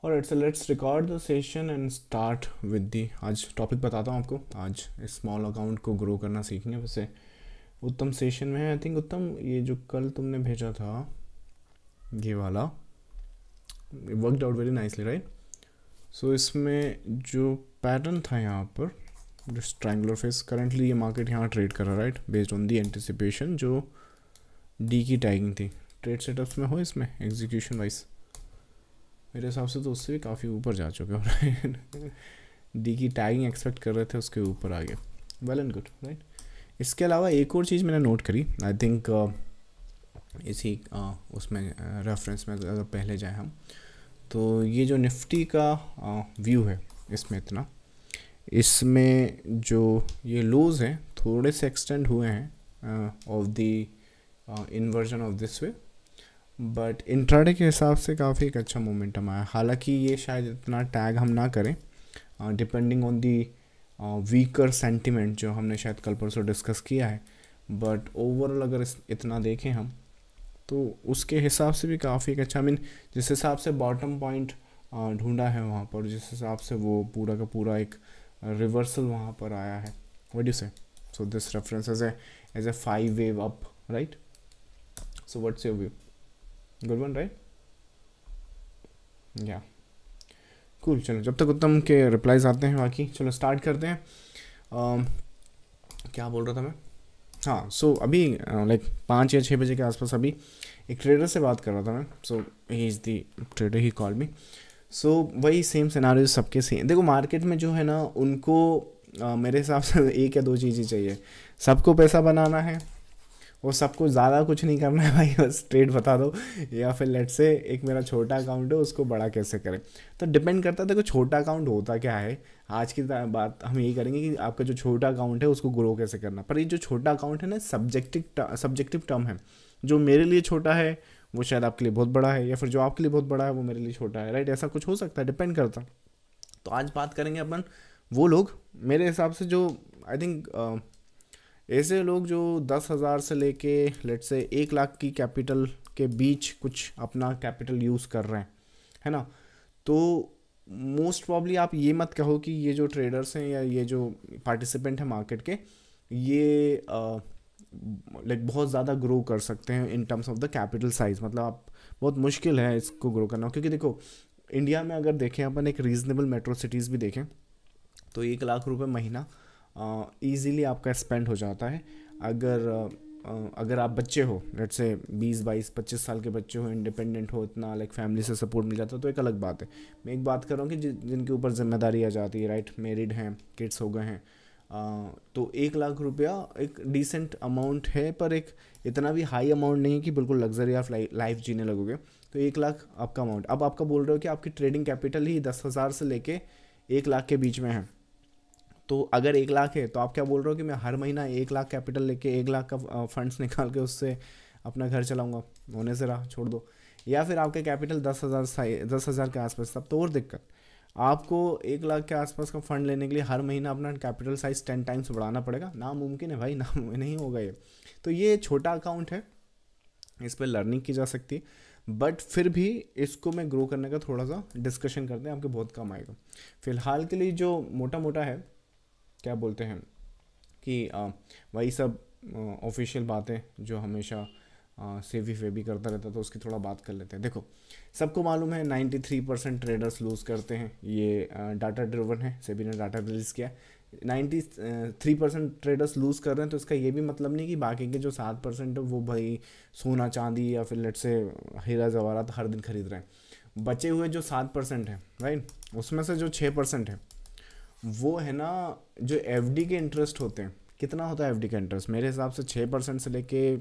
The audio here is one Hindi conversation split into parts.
और so let's record the session and start with the. आज टॉपिक बताता हूँ आपको। आज स्मॉल अकाउंट को ग्रो करना सीखेंगे। वैसे उत्तम सेशन में है आई थिंक। उत्तम, ये जो कल तुमने भेजा था ये वाला worked out very nicely, right? So इसमें जो पैटर्न था यहाँ पर, दिस ट्रायंगुलर फेस, करंटली ये मार्केट यहाँ ट्रेड कर रहा है, right? Based on the anticipation जो डी की टैगिंग थी। ट्रेड सेटअप्स में हो इसमें एग्जीक्यूशन वाइज मेरे हिसाब से तो उससे भी काफ़ी ऊपर जा चुके हो, राइट? डी की टैगिंग एक्सपेक्ट कर रहे थे, उसके ऊपर आ गए। Well and good, right? इसके अलावा एक और चीज़ मैंने नोट करी, आई थिंक इसी उसमें रेफरेंस में अगर पहले जाए हम, तो ये जो निफ्टी का व्यू है इसमें इतना, इसमें जो ये लोज हैं थोड़े से एक्सटेंड हुए हैं of the inversion of this way, but intraday के हिसाब से काफ़ी एक अच्छा मोमेंटम आया। हालांकि ये शायद इतना टैग हम ना करें depending on the weaker sentiment जो हमने शायद कल परसों डिस्कस किया है, बट ओवरऑल अगर इतना देखें हम तो उसके हिसाब से भी काफ़ी एक अच्छा, आई मीन जिस हिसाब से बॉटम पॉइंट ढूंढा है वहाँ पर, जिस हिसाब से वो पूरा का पूरा एक रिवर्सल वहाँ पर आया है, what do say? So this reference as a 5 wave up, right? So what's your view? Good one, right? या कूल। चलो जब तक उत्तम के रिप्लाईज आते हैं बाकी चलो स्टार्ट करते हैं। क्या बोल रहा था मैं? हाँ, सो अभी लाइक 5 या 6 बजे के आसपास अभी एक ट्रेडर से बात कर रहा था मैं। So he is the trader, he call me. So वही सेम सिनारियो सबके सेम। देखो मार्केट में जो है ना उनको मेरे हिसाब से एक या दो चीज़ें चाहिए। सबको पैसा बनाना है और सबको ज़्यादा कुछ नहीं करना है भाई, बस ट्रेड बता दो, या फिर लेट से एक मेरा छोटा अकाउंट है उसको बड़ा कैसे करें। तो डिपेंड करता है, देखो छोटा अकाउंट होता क्या है। आज की बात हम यही करेंगे कि आपका जो छोटा अकाउंट है उसको ग्रो कैसे करना। पर ये जो छोटा अकाउंट है ना, सब्जेक्टिव टर्म है। जो मेरे लिए छोटा है वो शायद आपके लिए बहुत बड़ा है, या फिर जो आपके लिए बहुत बड़ा है वो मेरे लिए छोटा है, राइट? ऐसा कुछ हो सकता है, डिपेंड करता। तो आज बात करेंगे अपन वो लोग, मेरे हिसाब से जो आई थिंक ऐसे लोग जो 10,000 से लेके लेट से 1 लाख की कैपिटल के बीच कुछ अपना कैपिटल यूज़ कर रहे हैं, है ना? तो मोस्ट प्रॉब्ली आप ये मत कहो कि ये जो ट्रेडर्स हैं या ये जो पार्टिसिपेंट हैं मार्केट के, ये लाइक बहुत ज़्यादा ग्रो कर सकते हैं in terms of the capital size. मतलब आप बहुत मुश्किल है इसको ग्रो करना, क्योंकि देखो इंडिया में अगर देखें अपन, एक रीजनेबल मेट्रो सिटीज़ भी देखें तो 1 लाख रुपए महीना ईज़िली आपका स्पेंड हो जाता है। अगर आप बच्चे हो, लेट्स से 20, 22, 25 साल के बच्चे हो, इंडिपेंडेंट हो, इतना लाइक फैमिली से सपोर्ट मिल जाता है तो एक अलग बात है। मैं एक बात कर रहा हूँ कि जिनके ऊपर जिम्मेदारी आ जाती है, राइट? मैरिड हैं, किड्स हो गए हैं, तो 1 लाख रुपया एक डिसेंट अमाउंट है, पर एक इतना भी हाई अमाउंट नहीं है कि बिल्कुल लग्जरी ऑफ लाइफ जीने लगोगे। तो 1 लाख आपका अमाउंट। अब आपका बोल रहे हो कि आपकी ट्रेडिंग कैपिटल ही 10,000 से लेके 1 लाख के बीच में है। तो अगर 1 लाख है तो आप क्या बोल रहे हो कि मैं हर महीना 1 लाख कैपिटल लेके 1 लाख का फंड्स निकाल के उससे अपना घर चलाऊंगा? होने से रहा, छोड़ दो। या फिर आपके कैपिटल 10,000 के आसपास, तब तो और दिक्कत। आपको 1 लाख के आसपास का फंड लेने के लिए हर महीना अपना कैपिटल साइज 10 टाइम्स बढ़ाना पड़ेगा। नामुमकिन है भाई, ना, नहीं होगा ये। तो ये छोटा अकाउंट है, इस पर लर्निंग की जा सकती है, बट फिर भी इसको मैं ग्रो करने का थोड़ा सा डिस्कशन करते हैं, आपके बहुत काम आएगा। फिलहाल के लिए जो मोटा मोटा है, क्या बोलते हैं कि वही सब ऑफिशियल बातें जो हमेशा सेवी फेबी करता रहता, तो उसकी थोड़ा बात कर लेते हैं। देखो सबको मालूम है 93% ट्रेडर्स लूज़ करते हैं, ये डाटा ड्रिवन है, सेबी ने डाटा रिलीज़ किया। 93% ट्रेडर्स लूज़ कर रहे हैं, तो इसका ये भी मतलब नहीं कि बाकी के जो 7% है वो भाई सोना चांदी या फिर लेट से हीरा जवाहरात हर दिन खरीद रहे हैं। बचे हुए जो 7% है, राइट, उसमें से जो 6% है वो है ना जो एफडी के इंटरेस्ट होते हैं। कितना होता है एफडी का इंटरेस्ट? मेरे हिसाब से 6% से लेके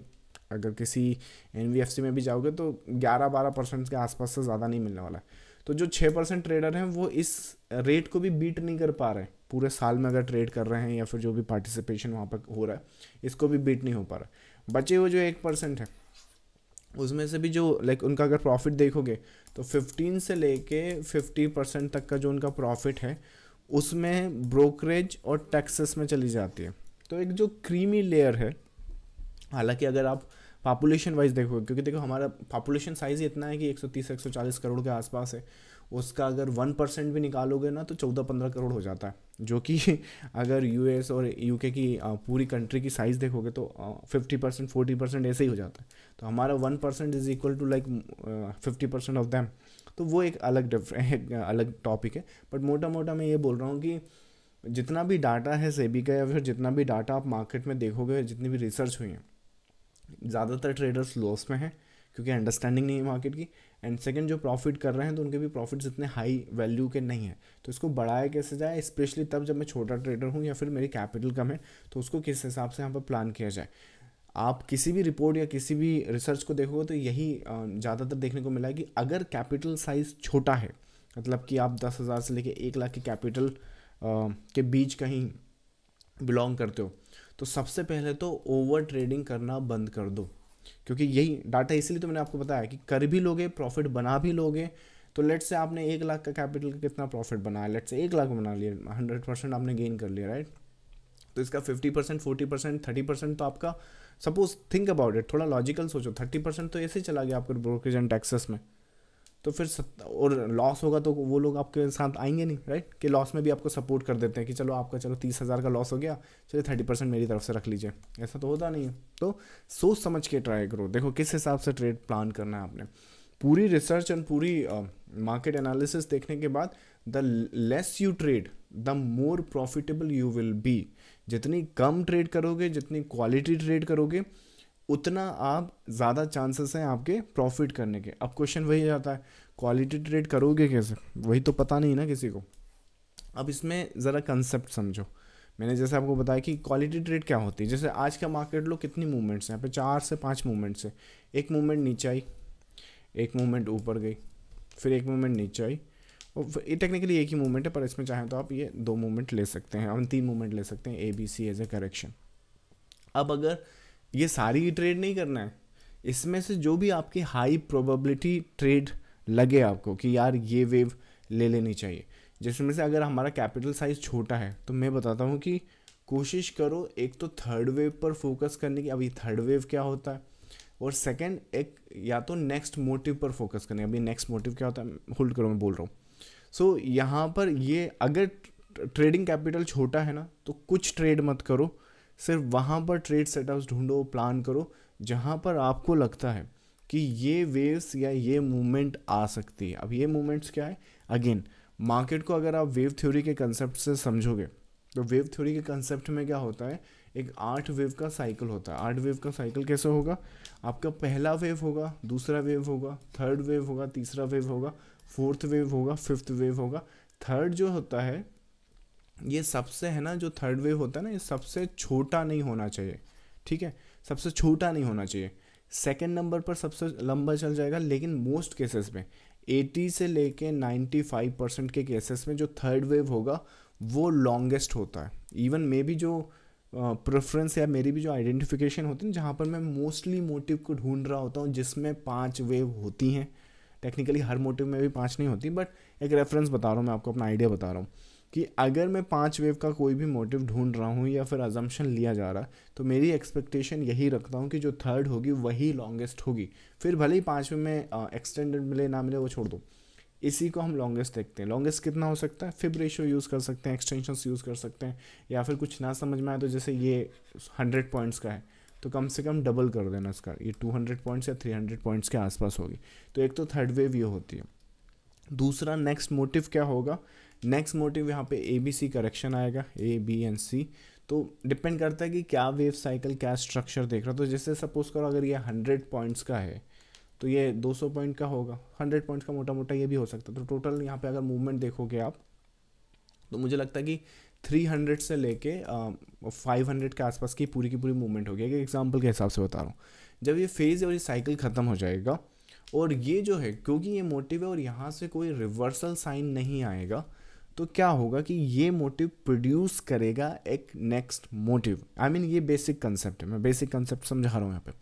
अगर किसी एनबीएफसी में भी जाओगे तो 11-12% के आसपास से ज़्यादा नहीं मिलने वाला है। तो जो 6% ट्रेडर हैं वो इस रेट को भी बीट नहीं कर पा रहे पूरे साल में, अगर ट्रेड कर रहे हैं या फिर जो भी पार्टिसिपेशन वहाँ पर हो रहा है, इसको भी बीट नहीं हो पा रहा। बचे हुए जो 1% है उसमें से भी जो लाइक उनका अगर प्रॉफिट देखोगे तो 15 से लेके 50% तक का जो उनका प्रॉफिट है उसमें ब्रोकरेज और टैक्सेस में चली जाती है। तो एक जो क्रीमी लेयर है, हालांकि अगर आप पॉपुलेशन वाइज देखोगे, क्योंकि देखो हमारा पॉपुलेशन साइज़ ही इतना है कि 130-140 करोड़ के आसपास है, उसका अगर 1% भी निकालोगे ना तो 14-15 करोड़ हो जाता है, जो कि अगर यूएस और यूके की पूरी कंट्री की साइज़ देखोगे तो 50% 40% ऐसे ही हो जाता है। तो हमारा 1% is equal to like 50% of them. तो वो एक अलग टॉपिक है, बट मोटा मोटा मैं ये बोल रहा हूँ कि जितना भी डाटा है सेबी का या फिर जितना भी डाटा आप मार्केट में देखोगे, जितनी भी रिसर्च हुई है, ज़्यादातर ट्रेडर्स लॉस में हैं क्योंकि अंडरस्टैंडिंग नहीं है मार्केट की। एंड सेकंड, जो प्रॉफिट कर रहे हैं तो उनके भी प्रॉफिट्स इतने हाई वैल्यू के नहीं है। तो इसको बढ़ाया कैसे जाए, स्पेशली तब जब मैं छोटा ट्रेडर हूँ या फिर मेरी कैपिटल कम है, तो उसको किस हिसाब से यहाँ पर प्लान किया जाए। आप किसी भी रिपोर्ट या किसी भी रिसर्च को देखोगे तो यही ज़्यादातर देखने को मिला है कि अगर कैपिटल साइज़ छोटा है, मतलब कि आप 10,000 से लेके 1 लाख की कैपिटल के बीच कहीं बिलोंग करते हो, तो सबसे पहले तो ओवर ट्रेडिंग करना बंद कर दो। क्योंकि यही डाटा, इसीलिए तो मैंने आपको बताया कि कर भी लोगे, प्रॉफिट बना भी लोगे। तो लेट्स से आपने 1 लाख का कैपिटल का कितना प्रॉफिट बनाया, लेट्स से 1 लाख बना लिया, 100% आपने गेन कर लिया, राइट। तो इसका 50%, 40%, 30% तो आपका, सपोज थिंक अबाउट इट, थोड़ा लॉजिकल सोचो, 30% तो ऐसे ही चला गया आपके ब्रोकरेज एंड टैक्सेस में। तो फिर और लॉस होगा तो वो लोग आपके साथ आएंगे नहीं, राइट, कि लॉस में भी आपको सपोर्ट कर देते हैं कि चलो आपका 30,000 का लॉस हो गया, चलिए 30% मेरी तरफ से रख लीजिए। ऐसा तो होता नहीं है। तो सोच समझ के ट्राई करो, देखो किस हिसाब से ट्रेड प्लान करना है आपने। पूरी रिसर्च एंड पूरी मार्केट एनालिसिस देखने के बाद the less you trade the more profitable you will be. जितनी कम ट्रेड करोगे, जितनी क्वालिटी ट्रेड करोगे, उतना आप ज़्यादा चांसेस हैं आपके प्रॉफिट करने के। अब क्वेश्चन वही आता है, क्वालिटी ट्रेड करोगे कैसे, वही तो पता नहीं ना किसी को। अब इसमें ज़रा कंसेप्ट समझो। मैंने जैसे आपको बताया कि क्वालिटी ट्रेड क्या होती है। जैसे आज का मार्केट लो, कितनी मूवमेंट्स हैं यहाँ पे, 4 से 5 मूवमेंट्स है। एक मूवमेंट नीचे आई, एक मूवमेंट ऊपर गई, फिर एक मूवमेंट नीचे आई, और ये टेक्निकली एक ही मूवमेंट है, पर इसमें चाहें तो आप ये 2 मूवमेंट ले सकते हैं, हम 3 मूवमेंट ले सकते हैं, ABC एज ए करेक्शन। अब अगर ये सारी ट्रेड नहीं करना है, इसमें से जो भी आपकी हाई प्रोबेबिलिटी ट्रेड लगे आपको कि यार ये वेव ले लेनी चाहिए, जिसमें से अगर हमारा कैपिटल साइज छोटा है, तो मैं बताता हूँ कि कोशिश करो एक तो थर्ड वेव पर फोकस करने की। अभी थर्ड वेव क्या होता है, और सेकंड एक या तो नेक्स्ट मोटिव पर फोकस करने। अभी नेक्स्ट मोटिव क्या होता है, होल्ड करो मैं बोल रहा हूँ। सो यहाँ पर ये अगर ट्रेडिंग कैपिटल छोटा है ना, तो कुछ ट्रेड मत करो, सिर्फ वहाँ पर ट्रेड सेटअप्स ढूंढो, प्लान करो जहाँ पर आपको लगता है कि ये वेव्स या ये मूवमेंट आ सकती है। अब ये मूवमेंट्स क्या है, अगेन मार्केट को अगर आप वेव थ्योरी के कंसेप्ट से समझोगे, तो वेव थ्योरी के कंसेप्ट में क्या होता है, एक 8 वेव का साइकिल होता है। 8 वेव का साइकिल कैसे होगा, आपका पहला वेव होगा, दूसरा वेव होगा, थर्ड वेव होगा, तीसरा वेव होगा, फोर्थ वेव होगा, फिफ्थ वेव होगा। थर्ड जो होता है ये सबसे, है ना, जो थर्ड वेव होता है ना, ये सबसे छोटा नहीं होना चाहिए, ठीक है, सबसे छोटा नहीं होना चाहिए। सेकंड नंबर पर सबसे लंबा चल जाएगा, लेकिन मोस्ट केसेस में 80 से लेके 95% के केसेस में जो थर्ड वेव होगा वो लॉन्गेस्ट होता है। इवन मे भी जो प्रेफरेंस या मेरी भी जो आइडेंटिफिकेशन होती है, जहाँ पर मैं मोस्टली मोटिव को ढूंढ रहा होता हूँ जिसमें 5 वेव होती हैं। टेक्निकली हर मोटिव में भी 5 नहीं होती, बट एक रेफरेंस बता रहा हूँ मैं आपको, अपना आइडिया बता रहा हूँ कि अगर मैं 5 वेव का कोई भी मोटिव ढूंढ रहा हूँ या फिर अजम्पशन लिया जा रहा है, तो मेरी एक्सपेक्टेशन यही रखता हूँ कि जो थर्ड होगी वही लॉन्गेस्ट होगी। फिर भले ही 5 में एक्सटेंडेड मिले ना मिले वो छोड़ दो, इसी को हम लॉन्गेस्ट देखते हैं। लॉन्गेस्ट कितना हो सकता है, फिब रेशियो यूज़ कर सकते हैं, एक्सटेंशंस यूज़ कर सकते हैं, या फिर कुछ ना समझ में आए तो जैसे ये 100 पॉइंट्स का है तो कम से कम डबल कर देना इसका, ये 200 पॉइंट्स या 300 पॉइंट्स के आसपास होगी। तो एक तो थर्ड वेव ये होती है। दूसरा नेक्स्ट मोटिव क्या होगा, नेक्स्ट मोटिव यहाँ पे ABC करेक्शन आएगा, A, B एंड C। तो डिपेंड करता है कि क्या वेव साइकिल, क्या स्ट्रक्चर देख रहा। तो जैसे सपोज करो अगर ये 100 पॉइंट्स का है तो ये 200 पॉइंट का होगा, 100 पॉइंट्स का मोटा मोटा ये भी हो सकता है। तो टोटल यहाँ पे अगर मूवमेंट देखोगे आप, तो मुझे लगता है कि 300 से लेके 500 के आसपास की पूरी मूवमेंट होगी। एक एग्जांपल के हिसाब से बता रहा हूँ। जब ये फेज़ और ये साइकिल ख़त्म हो जाएगा और ये जो है, क्योंकि ये मोटिव है और यहाँ से कोई रिवर्सल साइन नहीं आएगा, तो क्या होगा कि ये मोटिव प्रोड्यूस करेगा एक नेक्स्ट मोटिव। आई मीन ये बेसिक कंसेप्ट है, मैं बेसिक कंसेप्ट समझा रहा हूँ यहाँ पे।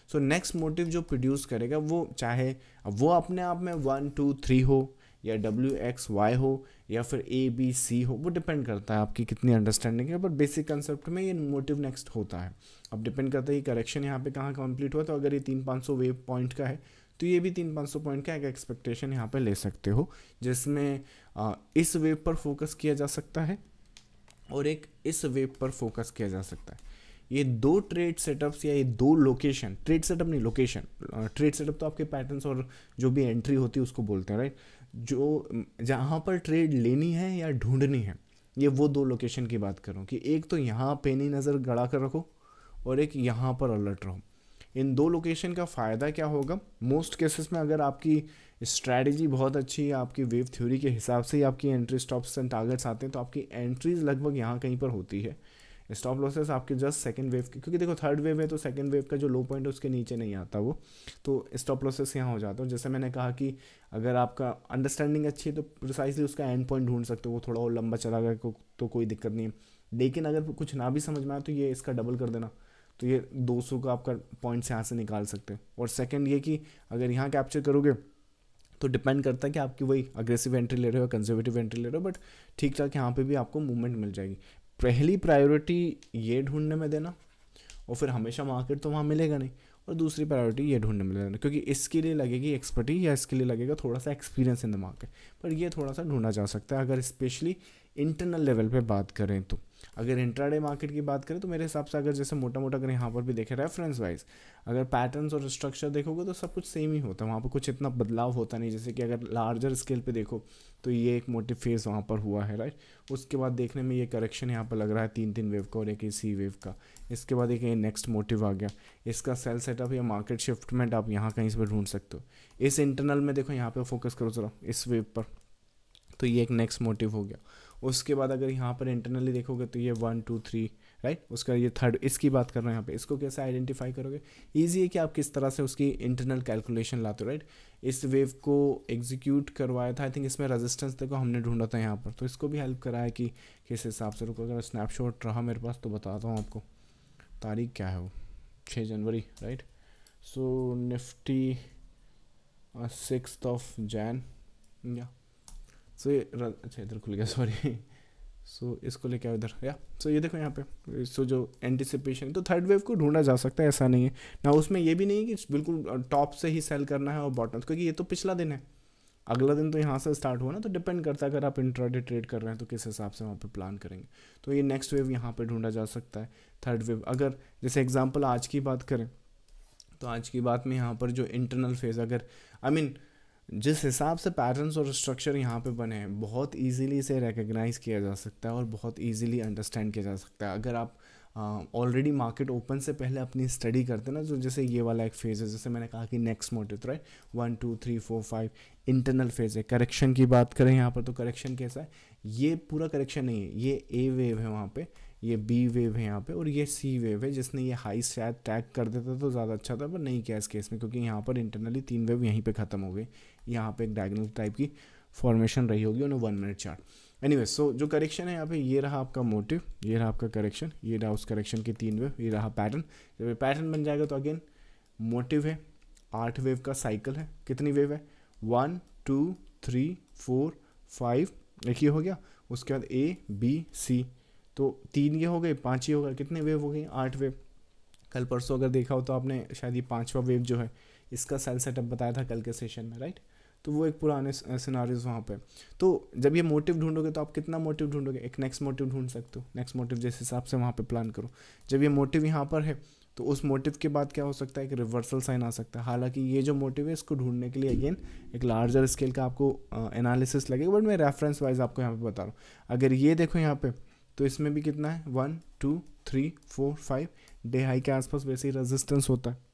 सो नेक्स्ट मोटिव जो प्रोड्यूस करेगा वो चाहे वो अपने आप में 1, 2, 3 हो या WXY हो या फिर ABC हो, वो डिपेंड करता है आपकी कितनी अंडरस्टैंडिंग है, पर बेसिक कंसेप्ट में ये मोटिव नेक्स्ट होता है। अब डिपेंड करता है कि करेक्शन यहाँ पे कहाँ कंप्लीट हुआ। तो अगर ये 300-500 वेव पॉइंट का है तो ये भी 300-500 पॉइंट का एक एक्सपेक्टेशन यहाँ पे ले सकते हो, जिसमें इस वेव पर फोकस किया जा सकता है और एक इस वेव पर फोकस किया जा सकता है। ये दो ट्रेड सेटअप्स या ये दो लोकेशन, ट्रेड सेटअप नहीं लोकेशन, ट्रेड सेटअप तो आपके पैटर्न्स और जो भी एंट्री होती है उसको बोलते हैं, राइट। जो जहाँ पर ट्रेड लेनी है या ढूंढनी है, ये वो दो लोकेशन की बात कर रहा हूँ कि एक तो यहाँ पेनी नज़र गड़ा कर रखो और एक यहाँ पर अलर्ट रहो। इन दो लोकेशन का फ़ायदा क्या होगा, मोस्ट केसेस में अगर आपकी स्ट्रैटेजी बहुत अच्छी है, आपकी वेव थ्योरी के हिसाब से ही आपकी एंट्री स्टॉप्स एंड टारगेट्स आते हैं, तो आपकी एंट्रीज लगभग यहाँ कहीं पर होती है। स्टॉप लॉसेस आपके जस्ट सेकंड वेव की, क्योंकि देखो थर्ड वेव है तो सेकंड वेव का जो लो पॉइंट है उसके नीचे नहीं आता वो, तो स्टॉप लॉसेस यहाँ हो जाता है। जैसे मैंने कहा कि अगर आपका अंडरस्टैंडिंग अच्छी है तो प्रिसाइसली उसका एंड पॉइंट ढूंढ सकते हो, वो थोड़ा और लंबा चला गया तो कोई दिक्कत नहीं है। लेकिन अगर कुछ ना भी समझ में आए तो ये इसका डबल कर देना, तो ये 200 का आपका पॉइंट्स यहाँ से निकाल सकते हो। और सेकंड ये कि अगर यहाँ कैप्चर करोगे तो डिपेंड करता है कि आपकी वही अग्रेसिव एंट्री ले रहे हो, कंजर्वेटिव एंट्री ले रहे हो, बट ठीक ठाक यहाँ पे भी आपको मूवमेंट मिल जाएगी। पहली प्रायोरिटी ये ढूंढने में देना, और फिर हमेशा मार्केट तो वहाँ मिलेगा नहीं, और दूसरी प्रायोरिटी ये ढूंढने में देना, क्योंकि इसके लिए लगेगी एक्सपर्टी या इसके लिए लगेगा थोड़ा सा एक्सपीरियंस इन द मार्केट, पर ये थोड़ा सा ढूंढा जा सकता है अगर स्पेशली इंटरनल लेवल पे बात करें तो। अगर इंट्राडे मार्केट की बात करें तो मेरे हिसाब से अगर जैसे मोटा मोटा अगर यहाँ पर भी देखें रेफरेंस वाइज, अगर पैटर्न्स और स्ट्रक्चर देखोगे तो सब कुछ सेम ही होता है, वहाँ पर कुछ इतना बदलाव होता नहीं। जैसे कि अगर लार्जर स्केल पे देखो तो ये एक मोटिव फेज वहाँ पर हुआ है, राइट। उसके बाद देखने में ये करेक्शन यहाँ पर लग रहा है 3-3 वेव का और एक सी वेव का। इसके बाद एक नेक्स्ट मोटिव आ गया, इसका सेल सेटअप या मार्केट शिफ्टमेंट आप यहाँ कहीं से ढूंढ सकते हो। इस इंटरनल में देखो यहाँ पे फोकस करो जरा इस वेव पर, तो ये एक नेक्स्ट मोटिव हो गया। उसके बाद अगर यहाँ पर इंटरनली देखोगे तो ये 1 2 3, राइट। उसका ये थर्ड, इसकी बात कर रहे हैं यहाँ पे। इसको कैसे आइडेंटिफाई करोगे, ईजी है कि आप किस तरह से उसकी इंटरनल कैलकुलेशन लाते हो, राइट। इस वेव को एग्जीक्यूट करवाया था, आई थिंक इसमें रेजिस्टेंस देखो हमने ढूंढा था यहाँ पर, तो इसको भी हेल्प करा है कि किस हिसाब से। रुको अगर स्नैपशॉट रहा मेरे पास तो बताता हूँ आपको, तारीख क्या है वो, 6 जनवरी, राइट। सो निफ्टी 6 जैन या सो ये अच्छा इधर खुल गया, सॉरी। सो इसको लेके आओ इधर, या सो ये देखो यहाँ पे, सो जो एंटिसिपेशन, तो थर्ड वेव को ढूंढा जा सकता है, ऐसा नहीं है ना। उसमें ये भी नहीं है कि बिल्कुल टॉप से ही सेल करना है और बॉटम, क्योंकि ये तो पिछला दिन है, अगला दिन तो यहाँ से स्टार्ट हुआ ना, तो डिपेंड करता है अगर आप इंट्राडे ट्रेड कर रहे हैं तो किस हिसाब से वहाँ पे प्लान करेंगे। तो ये नेक्स्ट वेव यहाँ पे ढूंढा जा सकता है, थर्ड वेव। अगर जैसे एग्जांपल आज की बात करें तो आज की बात में यहाँ पर जो इंटरनल फेज, अगर आई मीन जिस हिसाब से पैटर्न्स और स्ट्रक्चर यहाँ पे बने हैं, बहुत इजीली इसे रिकग्नाइज़ किया जा सकता है और बहुत इजीली अंडरस्टैंड किया जा सकता है। अगर आप ऑलरेडी मार्केट ओपन से पहले अपनी स्टडी करते हैं ना, जो जैसे ये वाला एक फेज़ है, जैसे मैंने कहा कि next motive, right, 1 2 3 4 5 internal phase है। करेक्शन की बात करें यहाँ पर तो करेक्शन कैसा है, ये पूरा करेक्शन नहीं है, ये ए वेव है वहाँ पे, ये बी वेव है यहाँ पे, और ये सी वेव है। जिसने ये हाई शायद टैग कर देता तो ज़्यादा अच्छा था, पर नहीं किया इस केस में, क्योंकि यहाँ पर इंटरनली 3 वेव यहीं पे ख़त्म हो गई। यहाँ पे एक डायगोनल टाइप की फॉर्मेशन रही होगी उन्हें 1 मिनट चार्ट। एनीवे, सो जो करेक्शन है यहाँ पे, ये रहा आपका मोटिव, ये रहा आपका करेक्शन, ये रहा उस करेक्शन की 3 वेव, ये रहा पैटर्न। जब ये पैटर्न बन जाएगा तो अगेन मोटिव है, 8 वेव का साइकिल है। कितनी वेव है, 1 2 3 4 5, एक ही हो गया। उसके बाद ए बी सी, तो 3 ये हो गए, 5 ये हो गए, कितने वेव हो गई, 8 वेव। कल परसों अगर देखा हो तो आपने शायद ये 5वां वेव जो है इसका सेल सेटअप बताया था कल के सेशन में, राइट। तो वो एक पुराने सिनारियोज वहाँ पे। तो जब ये मोटिव ढूंढोगे तो आप कितना मोटिव ढूंढोगे, एक नेक्स्ट मोटिव ढूंढ सकते हो, नेक्स्ट मोटिव जिस हिसाब से वहाँ पे प्लान करो। जब ये मोटिव यहाँ पर है तो उस मोटिव के बाद क्या हो सकता है, एक रिवर्सल साइन आ सकता है। हालांकि ये जो मोटिव है इसको ढूंढने के लिए अगेन एक लार्जर स्केल का आपको एनालिसिस लगेगा, बट मैं रेफरेंस वाइज आपको यहाँ पे बता रहा हूँ। अगर ये देखो यहाँ पे तो इसमें भी कितना है, 1 2 3 4 5 डे हाई के आसपास वैसे ही रेजिस्टेंस होता है,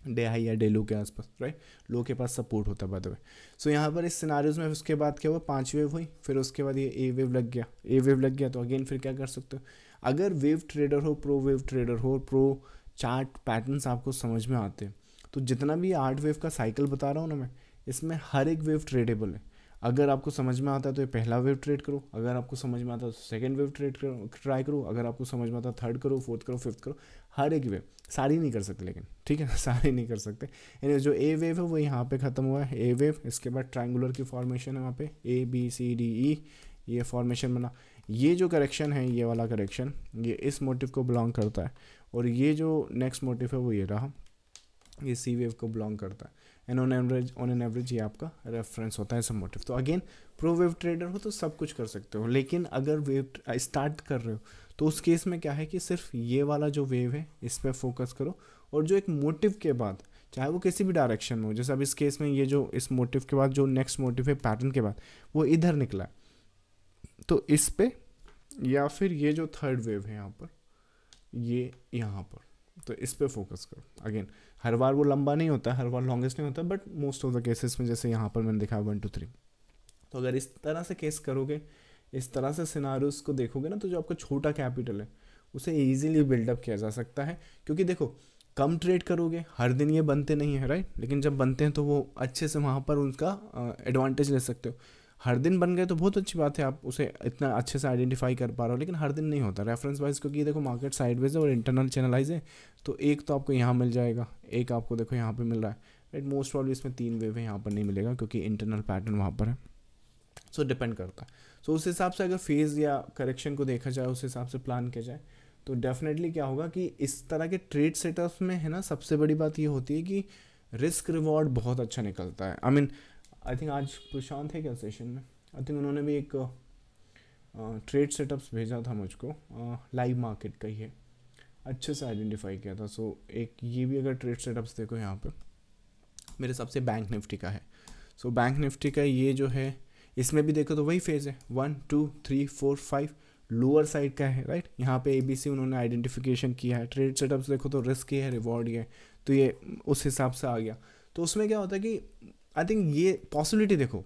डे हाई या डे लो के आसपास, राइट। लो के पास सपोर्ट होता है बाय द वे। सो यहाँ पर इस सिनारियोज में उसके बाद क्या हुआ, 5 वेव हुई, फिर उसके बाद ये ए वेव लग गया, ए वेव लग गया तो अगेन फिर क्या कर सकते हो, अगर वेव ट्रेडर हो, प्रो वेव ट्रेडर हो, प्रो चार्ट पैटर्न्स आपको समझ में आते हैं, तो जितना भी 8 वेव का साइकिल बता रहा हूँ ना मैं, इसमें हर एक वेव ट्रेडेबल है। अगर आपको समझ में आता है तो ये पहला वेव ट्रेड करो, अगर आपको समझ में आता है तो सेकंड वेव ट्रेड करो, ट्राई करो, अगर आपको समझ में आता है थर्ड करो, फोर्थ करो, फिफ्थ करो, हर एक वेव। सारी नहीं कर सकते लेकिन, ठीक है, सारी नहीं कर सकते। यानी जो ए वेव है वो यहाँ पे ख़त्म हुआ है, ए वेव। इसके बाद ट्रायंगुलर की फॉर्मेशन है वहाँ पे, A B C D E, ये फॉर्मेशन बना। ये जो करेक्शन है, ये वाला करेक्शन, ये इस मोटिव को बिलोंग करता है, और ये जो नेक्स्ट मोटिव है वो ये रहा, ये सी वेव को बिलोंग करता है। एंड ऑन एन एवरेज ये आपका रेफरेंस होता है सब मोटिव। तो अगेन प्रो वेव ट्रेडर हो तो सब कुछ कर सकते हो, लेकिन अगर वेव स्टार्ट कर रहे हो तो उस केस में क्या है कि सिर्फ ये वाला जो वेव है इस पर फोकस करो, और जो एक मोटिव के बाद चाहे वो किसी भी डायरेक्शन में हो, जैसे अब इस केस में ये जो इस मोटिव के बाद जो नेक्स्ट मोटिव है पैटर्न के बाद वो इधर निकला है, तो इस पे या फिर ये जो थर्ड वेव है यहाँ पर, ये यहाँ पर, तो इस पे फोकस करो। अगेन हर बार वो लंबा नहीं होता, हर बार लॉन्गेस्ट नहीं होता, but most of the cases में जैसे यहाँ पर मैंने दिखाया 1 2 3। तो अगर इस तरह से केस करोगे, इस तरह से सिनारियोस को देखोगे ना, तो जो आपका छोटा कैपिटल है उसे ईजिली बिल्डअप किया जा सकता है। क्योंकि देखो कम ट्रेड करोगे, हर दिन ये बनते नहीं है राइट, लेकिन जब बनते हैं तो वो अच्छे से वहाँ पर उनका एडवांटेज ले सकते हो। हर दिन बन गए तो बहुत अच्छी बात है, आप उसे इतना अच्छे से आइडेंटिफाई कर पा रहे हो, लेकिन हर दिन नहीं होता रेफरेंस वाइज, क्योंकि देखो मार्केट साइडवेज है और इंटरनल चैनलाइज है। तो एक तो आपको यहाँ मिल जाएगा, एक आपको देखो यहाँ पे मिल रहा है राइट, मोस्ट प्रॉब्ली इसमें 3 वेव है, यहाँ पर नहीं मिलेगा क्योंकि इंटरनल पैटर्न वहाँ पर है। सो डिपेंड करता है। सो उस हिसाब से अगर फेज़ या करेक्शन को देखा जाए, उस हिसाब से प्लान किया जाए, तो डेफिनेटली क्या होगा कि इस तरह के ट्रेड सेटअप्स में है ना, सबसे बड़ी बात ये होती है कि रिस्क रिवॉर्ड बहुत अच्छा निकलता है। आई थिंक आज प्रशांत है क्या सेशन में, आई थिंक उन्होंने भी एक ट्रेड सेटअप्स भेजा था मुझको, लाइव मार्केट का ही है, अच्छे से आइडेंटिफाई किया था। सो एक ये भी अगर ट्रेड सेटअप्स देखो यहाँ पे मेरे हिसाब से बैंक निफ्टी का है। सो बैंक निफ्टी का ये जो है इसमें भी देखो तो वही फेज़ है, 1 2 3 4 5 लोअर साइड का है राइट। यहाँ पे ABC उन्होंने आइडेंटिफिकेशन किया है। ट्रेड सेटअप्स देखो तो रिस्क ये है, रिवॉर्ड ये है, तो ये उस हिसाब से आ गया। तो उसमें क्या होता है कि आई थिंक ये पॉसिबिलिटी देखो,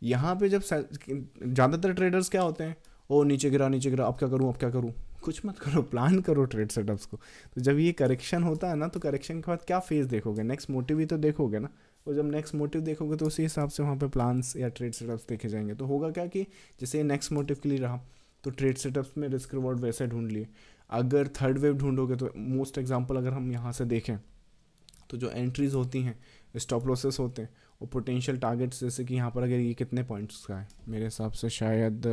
यहाँ पे जब ज़्यादातर ट्रेडर्स क्या होते हैं, ओ नीचे गिरा अब क्या करूँ, कुछ मत करो, प्लान करो ट्रेड सेटअप्स को। तो जब ये करेक्शन होता है ना, तो करेक्शन के बाद क्या फेज़ देखोगे, नेक्स्ट मोटिव ही तो देखोगे ना, और जब नेक्स्ट मोटिव देखोगे तो उसी हिसाब से वहाँ पे प्लान्स या ट्रेड सेटअप्स देखे जाएंगे। तो होगा क्या कि जैसे नेक्स्ट मोटिव के लिए रहा तो ट्रेड सेटअप्स में रिस्क रिवॉर्ड वैसे ढूंढ लिए। अगर थर्ड वेव ढूंढोगे तो मोस्ट एग्जांपल अगर हम यहाँ से देखें तो जो एंट्रीज होती हैं, स्टॉप लॉसेस होते हैं, और पोटेंशियल टारगेट्स, जैसे कि यहाँ पर अगर ये कितने पॉइंट्स का है, मेरे हिसाब से शायद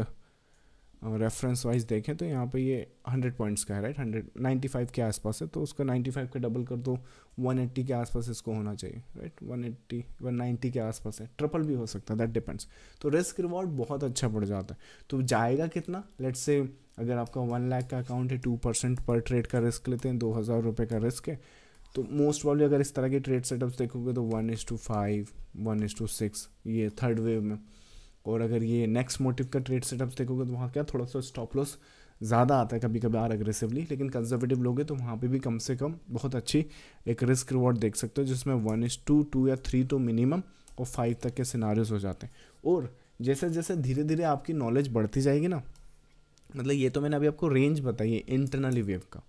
रेफरेंस वाइज देखें तो यहाँ पे ये 100 पॉइंट्स का है राइट, 195 के आसपास है, तो उसका 95 का डबल कर दो, 180 के आसपास इसको होना चाहिए राइट, 180 190 के आसपास है, ट्रिपल भी हो सकता है, दैट डिपेंड्स। तो रिस्क रिवॉर्ड बहुत अच्छा बढ़ जाता है। तो जाएगा कितना, लेट्स से अगर आपका 1 लाख का अकाउंट है, 2% पर ट्रेड का रिस्क लेते हैं, 2000 रुपये का रिस्क है, तो मोस्ट प्रॉब्ली अगर इस तरह के ट्रेड सेटअप्स देखोगे तो 1:5 1:6 ये थर्ड वेव में। और अगर ये नेक्स्ट मोटिव का ट्रेड सेटअप्स देखोगे तो वहाँ क्या थोड़ा सा स्टॉप लॉस ज़्यादा आता है कभी कभार अग्रेसिवली, लेकिन कंजर्वेटिव लोगे तो वहाँ पे भी कम से कम बहुत अच्छी एक रिस्क रिवॉर्ड देख सकते हो, जिसमें 1:2 या 3 तो मिनिमम और 5 तक के सिनारियोज हो जाते हैं। और जैसे जैसे धीरे धीरे आपकी नॉलेज बढ़ती जाएगी ना, मतलब ये तो मैंने अभी आपको रेंज बताई है इंटरनली वेव का,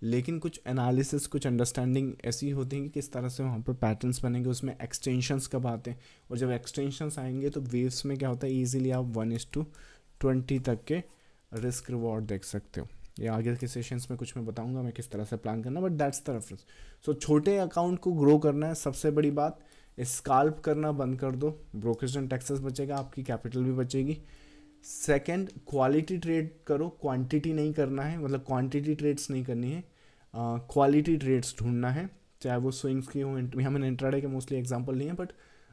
लेकिन कुछ एनालिसिस, कुछ अंडरस्टैंडिंग ऐसी होती है कि किस तरह से वहाँ पर पैटर्न्स बनेंगे, उसमें एक्सटेंशंस कब आते हैं, और जब एक्सटेंशंस आएंगे तो वेव्स में क्या होता है, इजीली आप 1:20 तक के रिस्क रिवॉर्ड देख सकते हो। ये आगे के सेशंस में कुछ मैं बताऊंगा मैं किस तरह से प्लान करना, बट दैट्स द रेफरेंस। सो छोटे अकाउंट को ग्रो करना है, सबसे बड़ी बात स्काल्प करना बंद कर दो, ब्रोकरेज एंड टैक्सेस बचेगा, आपकी कैपिटल भी बचेगी। सेकंड, क्वालिटी ट्रेड करो, क्वांटिटी नहीं करना है, मतलब क्वांटिटी ट्रेड्स नहीं करनी है, क्वालिटी ट्रेड्स ढूंढना है, चाहे वो स्विंग्स की हो, यहाँ मैंने इंट्राडे के मोस्टली एग्जांपल नहीं है, बट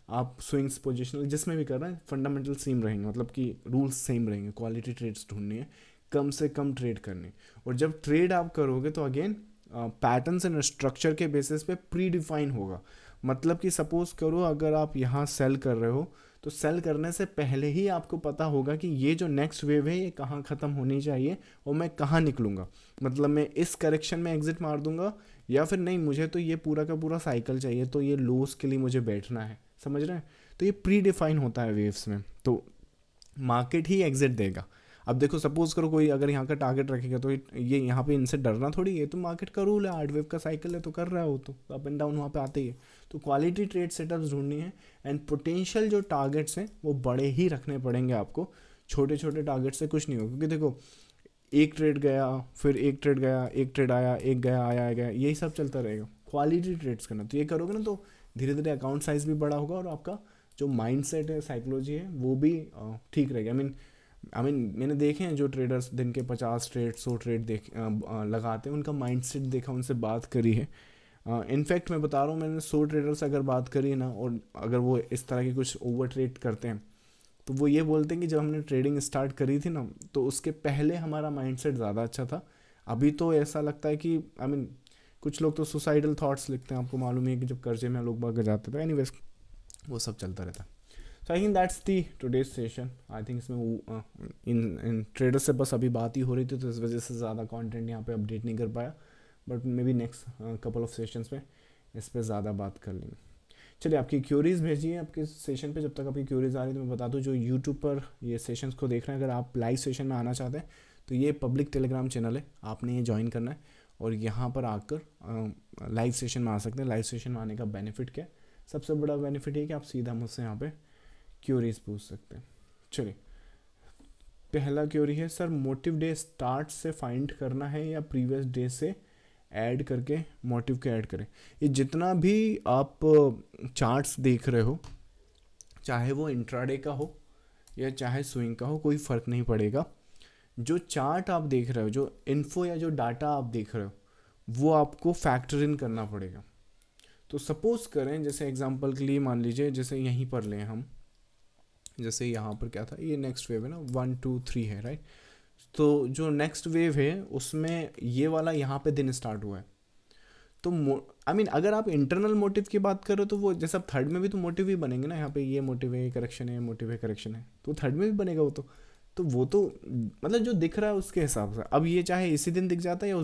आप स्विंग्स पोजिशनल जिसमें भी कर रहे हैं फंडामेंटल सेम रहेंगे, मतलब कि रूल्स सेम रहेंगे। क्वालिटी ट्रेड्स ढूंढनी है, कम से कम ट्रेड करनी, और जब ट्रेड आप करोगे तो अगेन पैटर्न्स एंड स्ट्रक्चर के बेसिस पे प्री डिफाइन होगा। मतलब कि सपोज करो अगर आप यहाँ सेल कर रहे हो तो सेल करने से पहले ही आपको पता होगा कि ये जो नेक्स्ट वेव है ये कहाँ ख़त्म होनी चाहिए और मैं कहाँ निकलूँगा, मतलब मैं इस करेक्शन में एग्जिट मार दूंगा या फिर नहीं, मुझे तो ये पूरा का पूरा साइकिल चाहिए, तो ये लोस के लिए मुझे बैठना है, समझ रहे हैं। तो ये प्री डिफाइन होता है वेव्स में, तो मार्केट ही एग्जिट देगा। अब देखो सपोज करो कोई अगर यहाँ का टारगेट रखेगा तो ये यहाँ पे इनसे डरना थोड़ी है, तो मार्केट का रूल है, 8 वेव का साइकिल है तो कर रहा हो, तो अप एंड डाउन वहाँ पे आते ही है। तो क्वालिटी ट्रेड सेटअप्स ढूंढनी है, एंड पोटेंशियल जो टारगेट्स हैं वो बड़े ही रखने पड़ेंगे आपको, छोटे छोटे टारगेट से कुछ नहीं होगा। क्योंकि देखो एक ट्रेड गया, फिर एक ट्रेड गया, एक ट्रेड आया, एक गया, आया गया, यही सब चलता रहेगा। क्वालिटी ट्रेड्स करना, तो ये करोगे ना तो धीरे धीरे अकाउंट साइज भी बड़ा होगा और आपका जो माइंड सेट है, साइकोलॉजी है, वो भी ठीक रहेगी। आई मीन मैंने देखे हैं जो ट्रेडर्स दिन के 50 ट्रेड 100 ट्रेड लगाते हैं, उनका माइंडसेट देखा, उनसे बात करी है, इनफैक्ट मैं बता रहा हूँ, मैंने 100 ट्रेडर से अगर बात करी ना, और अगर वो इस तरह की कुछ ओवर ट्रेड करते हैं तो वो ये बोलते हैं कि जब हमने ट्रेडिंग स्टार्ट करी थी ना, तो उसके पहले हमारा माइंडसेट ज़्यादा अच्छा था। अभी तो ऐसा लगता है कि आई मीन कुछ लोग तो सुसाइडल थॉट्स लिखते हैं, आपको मालूम है कि जब कर्जे में लोग भाग जाते थे। एनीवेज वो सब चलता रहता है। So I think that's the today's session. I think इसमें इन ट्रेडर से बस अभी बात ही हो रही थी, तो इस वजह से ज़्यादा कंटेंट यहाँ पे अपडेट नहीं कर पाया, but may be next couple of sessions में इस पर ज़्यादा बात कर लेंगे। चलिए, आपकी क्यूरीज भेजिए आपके सेशन पे। जब तक आपकी क्यूरीज आ रही है तो मैं बता दूं, जो यूट्यूब पर ये सेशंस को देख रहे हैं, अगर आप लाइव सेशन में आना चाहते हैं तो ये पब्लिक टेलीग्राम चैनल है, आपने ये ज्वाइन करना है और यहाँ पर आकर लाइव सेशन में आ सकते हैं। लाइव सेशन में आने का बेनिफिट क्या है? सबसे बड़ा बेनिफिट ये कि आप सीधा मुझसे यहाँ पे क्यूरीज पूछ सकते हैं। चलिए, पहला क्यूरी है, सर मोटिव डे स्टार्ट से फाइंड करना है या प्रीवियस डे से ऐड करके मोटिव के ऐड करें? ये जितना भी आप चार्ट्स देख रहे हो, चाहे वो इंट्राडे का हो या चाहे स्विंग का हो, कोई फ़र्क नहीं पड़ेगा। जो चार्ट आप देख रहे हो, जो इन्फो या जो डाटा आप देख रहे हो, वो आपको फैक्टर इन करना पड़ेगा। तो सपोज करें, जैसे एग्जांपल के लिए मान लीजिए, जैसे यहीं पर लें हम, जैसे यहाँ पर क्या था, ये नेक्स्ट वेव है ना, 1 2 3 है, राइट। तो जो नेक्स्ट वेव है उसमें ये वाला यहाँ पे दिन स्टार्ट हुआ है। तो आई मीन अगर आप इंटरनल मोटिव की बात करो तो वो जैसे अब थर्ड में भी तो मोटिव ही बनेंगे ना, यहाँ पे ये मोटिव है, करेक्शन है, मोटिव है, करेक्शन है, तो थर्ड में भी बनेगा वो तो वो तो मतलब जो दिख रहा है उसके हिसाब से। अब ये चाहे इसी दिन दिख जाता है या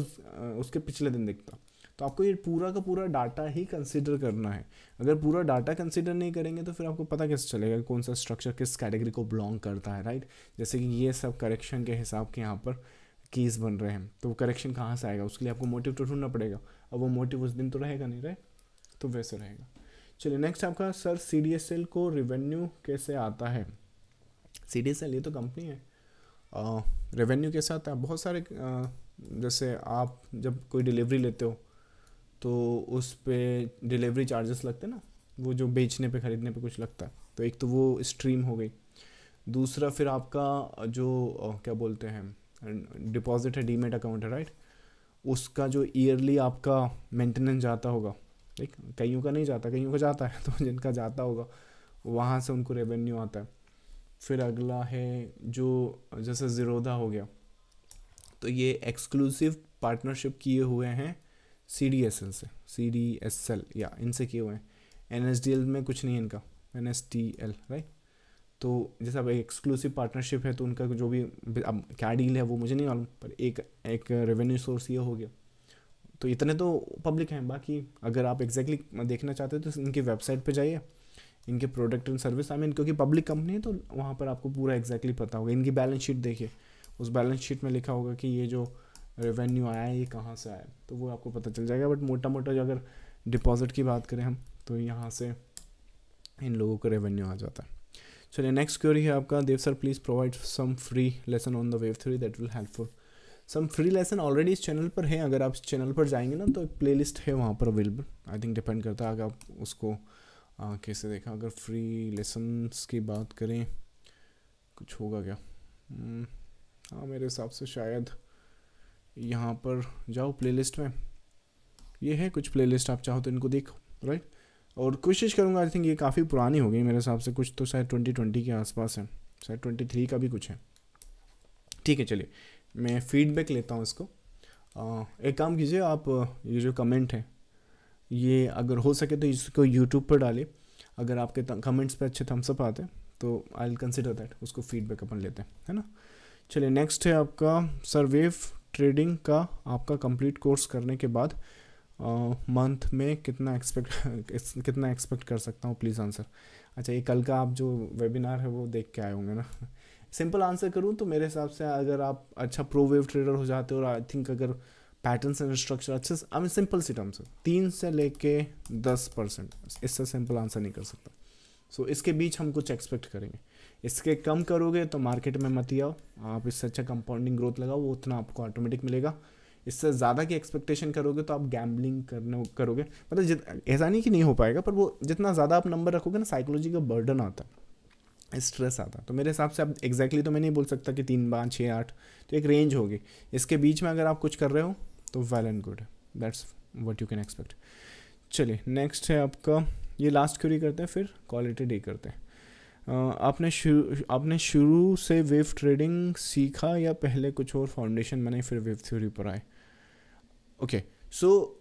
उसके पिछले दिन दिखता, तो आपको ये पूरा का पूरा डाटा ही कंसिडर करना है। अगर पूरा डाटा कंसिडर नहीं करेंगे तो फिर आपको पता कैसे चलेगा कौन सा स्ट्रक्चर किस कैटेगरी को बिलोंग करता है, राइट। जैसे कि ये सब करेक्शन के हिसाब के यहाँ पर कीज़ बन रहे हैं, तो वो करेक्शन कहाँ से आएगा, उसके लिए आपको मोटिव तो ढूंढना पड़ेगा। अब वो मोटिव उस दिन तो रहेगा नहीं, राइट, तो वैसे रहेगा। चलिए, नेक्स्ट आपका, सर CDSL को रेवेन्यू कैसे आता है? CDSL ये तो कंपनी है, रेवेन्यू कैसे आता है? बहुत सारे जैसे आप जब कोई डिलीवरी लेते हो तो उस पर डिलीवरी चार्जेस लगते हैं ना, वो जो बेचने पे ख़रीदने पे कुछ लगता है, तो एक तो वो स्ट्रीम हो गई। दूसरा फिर आपका जो क्या बोलते हैं डिपॉजिट है, डीमेट अकाउंट है, राइट, उसका जो ईयरली आपका मेंटेनेंस जाता होगा, ठीक, कईयों का नहीं जाता, कईयों का जाता है, तो जिनका जाता होगा वहाँ से उनको रेवेन्यू आता है। फिर अगला है जो जैसे ज़ीरोधा हो गया, तो ये एक्सक्लूसिव पार्टनरशिप किए हुए हैं CDSL से, CDSL या इनसे किए हुए हैं। NSDL में कुछ नहीं है इनका, NSDL, राइट। तो जैसा अब एक्सक्लूसिव पार्टनरशिप है तो उनका जो भी अब क्या डील है वो मुझे नहीं मालूम, पर एक रेवेन्यू सोर्स ये हो गया। तो इतने तो पब्लिक हैं, बाकी अगर आप एग्जैक्टली देखना चाहते हो तो इनकी वेबसाइट पे जाइए, इनके product and service, I mean क्योंकि पब्लिक कंपनी है तो वहाँ पर आपको पूरा एग्जैक्टली पता होगा। इनकी बैलेंस शीट देखिए, उस बैलेंस शीट में लिखा होगा कि ये जो रेवेन्यू आया है ये कहाँ से आया, तो वो आपको पता चल जाएगा। बट मोटा मोटा जो अगर डिपॉजिट की बात करें हम, तो यहाँ से इन लोगों को रेवेन्यू आ जाता है। चलिए, नेक्स्ट क्वेरी है आपका, Dev sir please provide some free lesson on the wave theory that will helpful. Some free lesson already इस चैनल पर है, अगर आप इस चैनल पर जाएंगे ना तो एक प्लेलिस्ट है वहाँ पर अवेलेबल। आई थिंक डिपेंड करता है अगर आप उसको कैसे देखा। अगर फ्री लेसन्स की बात करें, कुछ होगा क्या? हाँ, मेरे हिसाब से शायद यहाँ पर जाओ प्लेलिस्ट में, ये है कुछ प्लेलिस्ट, आप चाहो तो इनको देखो, राइट। और कोशिश करूँगा, आई थिंक ये काफ़ी पुरानी हो गई मेरे हिसाब से, कुछ तो शायद 2020 के आसपास है, शायद 23 का भी कुछ है। ठीक है, चलिए मैं फीडबैक लेता हूँ इसको। एक काम कीजिए आप, ये जो कमेंट है ये अगर हो सके तो इसको यूट्यूब पर डालिए। अगर आपके कमेंट्स पे अच्छे थम्स अप आते हैं तो आई विल कंसिडर दैट, उसको फीडबैक अपन लेते हैं, है ना। चलिए, नेक्स्ट है आपका, सर वेव ट्रेडिंग का आपका कंप्लीट कोर्स करने के बाद मंथ में कितना एक्सपेक्ट कर सकता हूँ, प्लीज़ आंसर। अच्छा, ये कल का आप जो वेबिनार है वो देख के आए होंगे ना। सिंपल आंसर करूँ तो मेरे हिसाब से अगर आप अच्छा प्रो वेव ट्रेडर हो जाते हो और आई थिंक अगर पैटर्न्स एंड स्ट्रक्चर अच्छे से, आई मीन सिंपल सी टर्म्स, 3 से लेके 10%, इससे सिंपल आंसर नहीं कर सकता। सो इसके बीच हम कुछ एक्सपेक्ट करेंगे। इसके कम करोगे तो मार्केट में मत ही आओ, आप इससे अच्छा कंपाउंडिंग ग्रोथ लगाओ, वो उतना आपको ऑटोमेटिक मिलेगा। इससे ज़्यादा की एक्सपेक्टेशन करोगे तो आप गैम्बलिंग करोगे, मतलब ऐसा नहीं कि नहीं हो पाएगा, पर वो जितना ज़्यादा आप नंबर रखोगे ना, साइकोलॉजी का बर्डन आता है, स्ट्रेस आता है। तो मेरे हिसाब से अब एग्जैक्टली तो मैं नहीं बोल सकता कि 3 5 6 8, तो एक रेंज होगी। इसके बीच में अगर आप कुछ कर रहे हो तो वेल एंड गुड है, that's what you can expect. चलिए नेक्स्ट है आपका, ये लास्ट क्वेरी करते हैं फिर क्वालिटी डे करते हैं। आपने शुरू से वेव ट्रेडिंग सीखा या पहले कुछ और फाउंडेशन बनाई फिर वेव थ्योरी पर आए? ओके, सो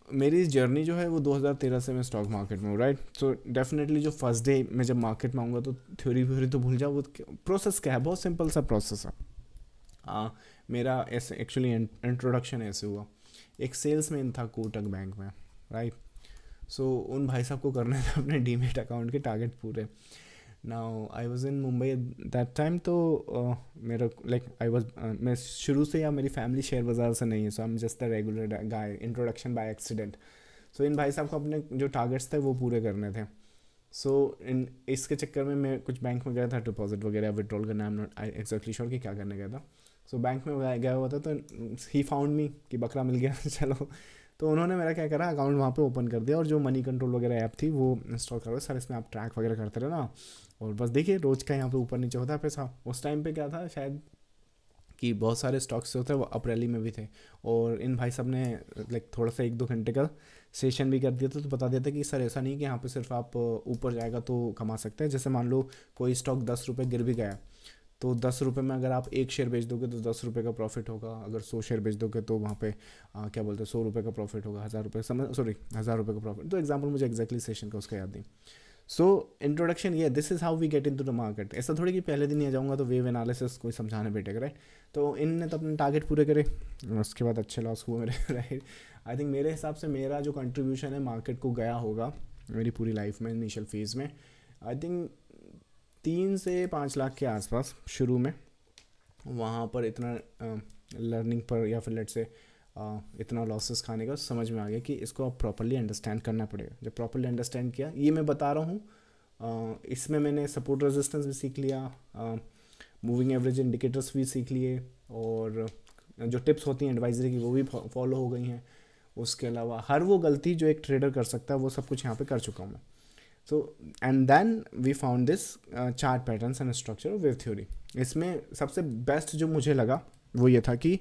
मेरी जर्नी जो है वो 2013 से मैं स्टॉक मार्केट में हूँ, राइट। सो डेफिनेटली जो फर्स्ट डे मैं जब मार्केट में आऊँगा तो थ्योरी तो भूल जाओ, वो प्रोसेस क्या है, बहुत सिंपल सा प्रोसेस है। मेरा ऐसे एक्चुअली इंट्रोडक्शन ऐसे हुआ, एक सेल्समैन था कोटक बैंक में, राइट। सो उन भाई साहब को करने थे अपने डीमेट अकाउंट के टारगेट पूरे। Now I was in Mumbai that time, तो मेरा लाइक मैं शुरू से या मेरी फैमिली शेयर बाज़ार से नहीं है, so I am just the regular guy, introduction by accident. So इन भाई साहब को अपने जो टारगेट्स थे वो पूरे करने थे। सो इन इसके चक्कर में मैं कुछ बैंक में गया था डिपॉजिट वगैरह विड्रॉल करना, I am not exactly sure कि क्या करने गया था। सो बैंक में गया हुआ था, तो ही फाउंड मी कि बकरा मिल गया चलो। तो उन्होंने मेरा क्या करा, अकाउंट वहाँ पे ओपन कर दिया और जो मनी कंट्रोल वगैरह ऐप थी वो इंस्टॉल करो सर, इसमें आप ट्रैक वगैरह करते रहे ना, और बस देखिए रोज़ का यहाँ पे ऊपर नीचे होता है पैसा। उस टाइम पे क्या था शायद कि बहुत सारे स्टॉक्स होते हैं वो अप रैली में भी थे, और इन भाई साहब ने लाइक थोड़ा सा 1-2 घंटे का सेशन भी कर दिया था, तो बता दिया था कि सर ऐसा नहीं कि यहाँ पे सिर्फ आप ऊपर जाएगा तो कमा सकते हैं। जैसे मान लो कोई स्टॉक 10 रुपये गिर भी गया, तो 10 रुपये में अगर आप 1 शेयर बेच दोगे तो 10 रुपये का प्रॉफिट होगा, अगर 100 शेयर बेच दोगे तो वहाँ पे क्या बोलते हैं 100 रुपये का प्रॉफिट होगा, 1000 रुपये 1000 रुपये का प्रॉफिट। तो एग्जांपल मुझे एक्जैक्टली सेशन का उसका याद नहीं। सो इंट्रोडक्शन ये, this is how we get into the market. ऐसा थोड़ी कि पहले दिन ही आ जाऊँगा तो वेव एनालिसिस कोई समझाने बैठेगा, राइट। तो इनने तो अपने टारगेट पूरे करे, उसके बाद अच्छे लॉस हुए मेरे, राइट। आई थिंक मेरे हिसाब से मेरा जो कंट्रीब्यूशन है मार्केट को गया होगा मेरी पूरी लाइफ में इनिशियल फेज़ में, आई थिंक 3 से 5 लाख के आसपास शुरू में। वहाँ पर इतना लर्निंग पर या फिर लेट से इतना लॉसेस खाने का समझ में आ गया कि इसको आप प्रॉपर्ली अंडरस्टैंड करना पड़ेगा। जब प्रॉपर्ली अंडरस्टैंड किया, ये मैं बता रहा हूँ, इसमें मैंने सपोर्ट रेजिस्टेंस भी सीख लिया, मूविंग एवरेज इंडिकेटर्स भी सीख लिए, और जो टिप्स होती हैं एडवाइजरी की वो भी फॉलो हो गई हैं। उसके अलावा हर वो गलती जो एक ट्रेडर कर सकता है वो सब कुछ यहाँ पे कर चुका हूँ मैं। So and then we found this chart patterns and structure of wave theory. इसमें सबसे बेस्ट जो मुझे लगा वो ये था कि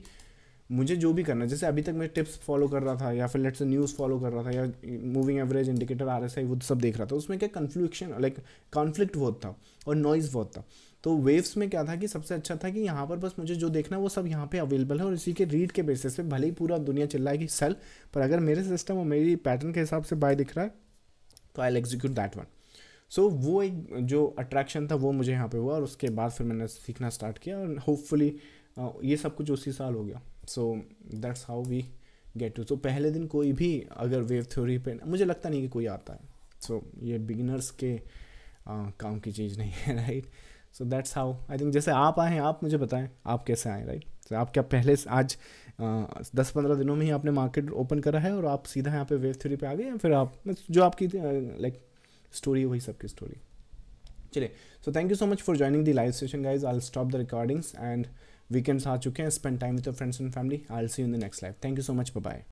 मुझे जो भी करना है, जैसे अभी तक मैं टिप्स फॉलो कर रहा था या फिर लेट्स से न्यूज़ फॉलो कर रहा था या मूविंग एवरेज इंडिकेटर RSI वो सब देख रहा था, उसमें क्या कन्फ्लिक्शन लाइक कॉन्फ्लिक्ट बहुत था और नॉइज़ बहुत था। तो वेव्स में क्या था कि सबसे अच्छा था कि यहाँ पर बस मुझे जो देखना है वो सब यहाँ पे अवेलेबल है, और इसी के रीड के बेसिस पे भले ही पूरा दुनिया चिल्लाए कि सेल, पर अगर मेरे सिस्टम और मेरी पैटर्न के हिसाब से बाय दिख रहा है तो I will execute that one. So वो एक जो अट्रैक्शन था वो मुझे यहाँ पे हुआ, और उसके बाद फिर मैंने सीखना स्टार्ट किया, और होपफुली ये सब कुछ उसी साल हो गया। So that's how we get to. तो पहले दिन कोई भी अगर वेव थ्योरी पे, मुझे लगता नहीं कि कोई आता है। सो ये बिगिनर्स के काम की चीज़ नहीं है, right. So that's how I think, जैसे आप आए हैं, आप मुझे बताएं आप कैसे आए, राइट। तो आप क्या पहले आज 10-15 दिनों में ही आपने मार्केट ओपन करा है और आप सीधा यहाँ पे वेव थ्योरी पे आ गए, या फिर आप जो आपकी लाइक स्टोरी वही सबकी स्टोरी। चलिए, so thank you so much for joining the live session guys. I will stop the recordings and weekends आ चुके हैं, spend time with your friends and family. I will see you in the next live. Thank you so much, bye bye.